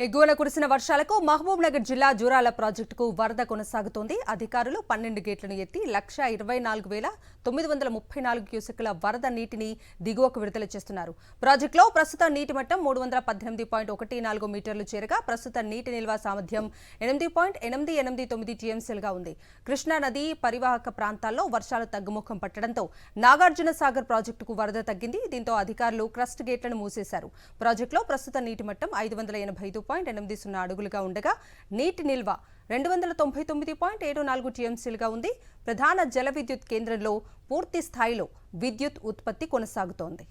ఎగువన కురిసిన వర్షాలకు మహబూబ్ నగర్ జిల్లా జూరాల ప్రాజెక్టుకు వరద కొనసాగుతోంది. అధికారులు 12 గేట్లను ఎత్తి 1,24,934 క్యూసెక్కుల వరద నీటిని దిగువకు విడుదల చేస్తున్నారు. ప్రాజెక్టులో ప్రస్తుత నీటి మట్టం 318.14 మీటర్లు చేరగా ప్రస్తుత నీటి నిల్వ సామర్థ్యం 8.889 టీఎంసీలుగా ఉంది. కృష్ణా నది పరివాహక ప్రాంతాల్లో వర్షాలు తగ్గుముఖం పట్టడంతో నాగార్జున సాగర్ ప్రాజెక్టుకు వరద తగ్గింది. దీంతో అధికారులు క్రస్ట్ గేట్లను మూసేశారు. ప్రాజెక్టులో ప్రస్తుత నీటి మట్టం 585.80 అడుగులుగా ఉండగా నీటి నిల్వ 299.74 టీఎంసీలుగా ఉంది. ప్రధాన జల విద్యుత్ కేంద్రంలో పూర్తి స్థాయిలో విద్యుత్ ఉత్పత్తి కొనసాగుతోంది.